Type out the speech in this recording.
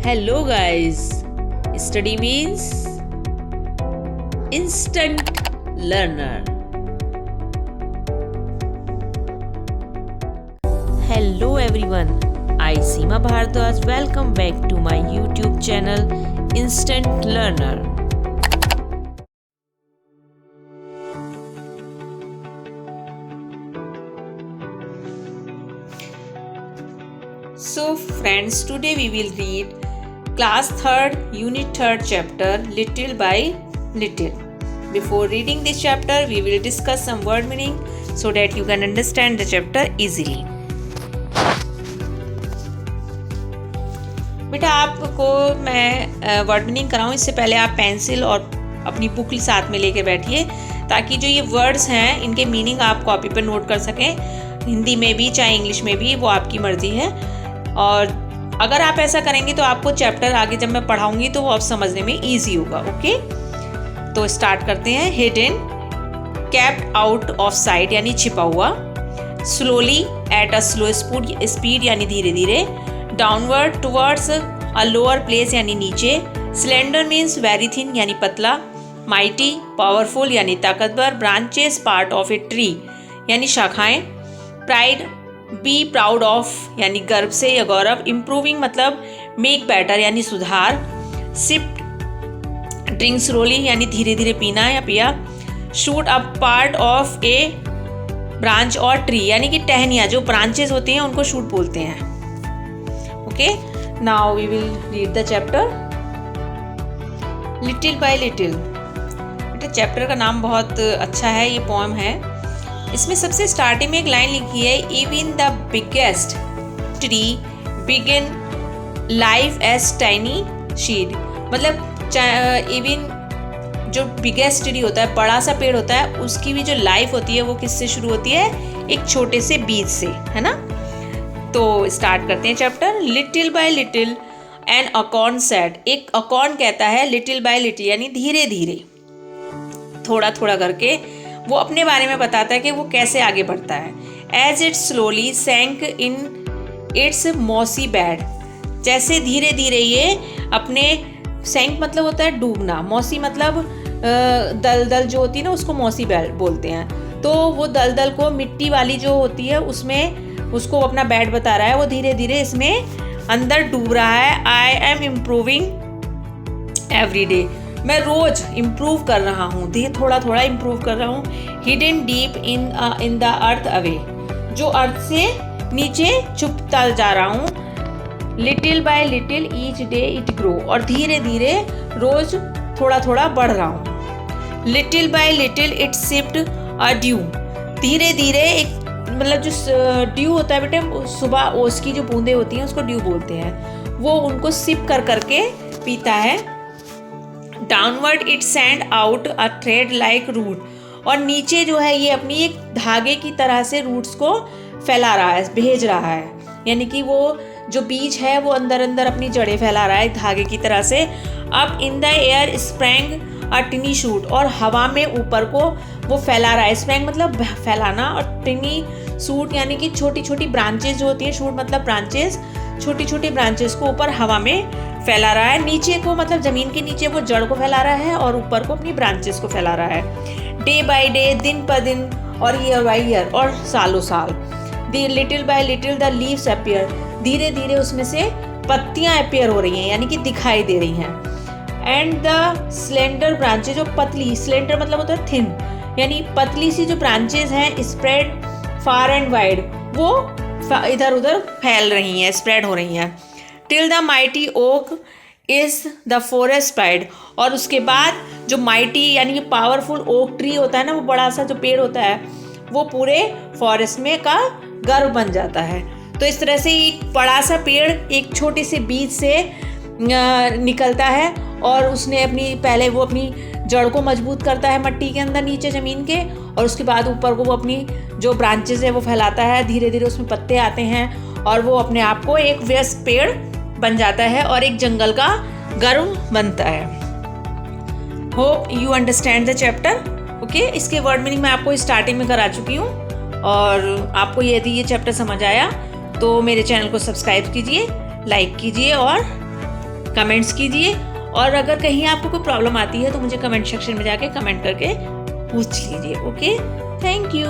Hello guys, study means instant learner. Hello everyone, I Seema Bhardwaj welcome back to my YouTube channel Instant Learner. So friends, today we will read class 3rd unit 3rd chapter little by little. Before reading this chapter, we will discuss some word meaning so that you can understand the chapter easily. बेटा आपको मैं word meaning कराऊँ इससे पहले आप pencil और अपनी book साथ में लेके बैठिए ताकि जो ये वर्ड्स हैं इनके मीनिंग आप कॉपी पर नोट कर सकें, हिंदी में भी चाहे इंग्लिश में भी, वो आपकी मर्जी है। और अगर आप ऐसा करेंगे तो आपको चैप्टर आगे जब मैं पढ़ाऊंगी तो वो आप समझने में ईजी होगा। ओके, तो स्टार्ट करते हैं। Hidden, kept out of site यानी छिपा हुआ। Slowly, at a slow speed यानी धीरे धीरे। Downward, towards a lower place यानी नीचे। स्लेंडर मीन्स वेरी थिन यानी पतला। माइटी, पावरफुल यानी ताकतवर। Branches, part of a tree यानी शाखाएं। प्राइड, बी प्राउड ऑफ यानी गर्व से या गौरव। इम्प्रूविंग मतलब मेक बेटर यानी सुधार। सिप, ड्रिंक स्लोली यानी धीरे धीरे पीना या पिया। Shoot a part of A branch और ट्री यानी कि टहनियाँ जो ब्रांचेस होती हैं उनको शूट बोलते हैं। Okay, now we will read the chapter little by little. बेटा चैप्टर का नाम बहुत अच्छा है, ये पोएम है। इसमें सबसे स्टार्टिंग में एक लाइन लिखी है, even the biggest tree begin life as tiny seed. मतलब इवन जो बिगेस्ट ट्री होता है, बड़ा सा पेड़ होता है, उसकी भी जो लाइफ होती है वो किससे शुरू होती है? एक छोटे से बीज से, है ना। तो स्टार्ट करते हैं chapter. Little by little an acorn said. एक अकॉर्न कहता है लिटिल बाय लिटिल यानी धीरे धीरे, थोड़ा थोड़ा करके वो अपने बारे में बताता है कि वो कैसे आगे बढ़ता है। As it slowly sank in its mossy bed. जैसे धीरे धीरे ये अपने, सैंक मतलब होता है डूबना, मॉसी मतलब दलदल जो होती है ना उसको मॉसी बेड बोलते हैं। तो वो दलदल को, मिट्टी वाली जो होती है उसमें उसको अपना बेड बता रहा है। वो धीरे धीरे इसमें अंदर डूब रहा है। I am improving every day. मैं रोज इम्प्रूव कर रहा हूँ, धीरे थोड़ा थोड़ा इम्प्रूव कर रहा हूँ। Hidden deep in the earth away, जो अर्थ से नीचे छुपता जा रहा हूँ। Little by little each day it grow, और धीरे धीरे रोज थोड़ा थोड़ा बढ़ रहा हूँ। Little by little it sipped a due. धीरे धीरे एक मतलब जो ड्यू होता है बेटे, सुबह ओस की जो बूंदें होती हैं उसको ड्यू बोलते हैं। वो उनको सिप कर करके पीता है। Downward it send out a thread like root, और नीचे जो है ये अपनी एक धागे की तरह से रूट्स को फैला रहा है, भेज रहा है। यानी कि वो जो बीज है वो अंदर अंदर अपनी जड़ें फैला रहा है धागे की तरह से। अब in the air sprang a टिनी shoot, और हवा में ऊपर को वो फैला रहा है। स्प्रैंग मतलब फैलाना, और टिनी शूट यानी कि छोटी छोटी ब्रांचेस जो होती है, शूट मतलब ब्रांचेस, छोटी छोटी ब्रांचेस को ऊपर हवा में फैला रहा है। नीचे को मतलब जमीन के नीचे वो जड़ को फैला रहा है, और ऊपर को अपनी ब्रांचेस को फैला रहा है। डे बाय डे, दिन पर दिन, और ईयर बाय ईयर, और सालों साल। The little by little the leaves appear. धीरे धीरे उसमें से पत्तियां अपीयर हो रही हैं यानी कि दिखाई दे रही हैं। एंड द स्लेंडर ब्रांचेज, जो पतली, स्लेंडर मतलब होता है थिन, यानी पतली सी जो ब्रांचेज हैं, स्प्रेड फार एंड वाइड, वो इधर उधर फैल रही हैं, स्प्रेड हो रही हैं। Till the mighty oak is the forest pride, और उसके बाद जो माइटी यानी कि पावरफुल ओक ट्री होता है ना, वो बड़ा सा जो पेड़ होता है, वो पूरे फॉरेस्ट में का गर्व बन जाता है। तो इस तरह से एक बड़ा सा पेड़ एक छोटे से बीज से निकलता है, और उसने पहले वो अपनी जड़ को मजबूत करता है मट्टी के अंदर नीचे ज़मीन के, और उसके बाद ऊपर को वो अपनी जो ब्रांचेस है वो फैलाता है। धीरे धीरे उसमें पत्ते आते हैं, और वो अपने आप को एक व्यस्त पेड़ बन जाता है और एक जंगल का गर्व बनता है। Hope you understand the chapter. Okay, इसके वर्ड मीनिंग मैं आपको स्टार्टिंग में करा चुकी हूँ, और आपको यदि ये चैप्टर समझ आया तो मेरे चैनल को सब्सक्राइब कीजिए, लाइक कीजिए और कमेंट्स कीजिए, और अगर कहीं आपको कोई प्रॉब्लम आती है तो मुझे कमेंट सेक्शन में जाके कमेंट करके पूछ लीजिए। Okay, thank you.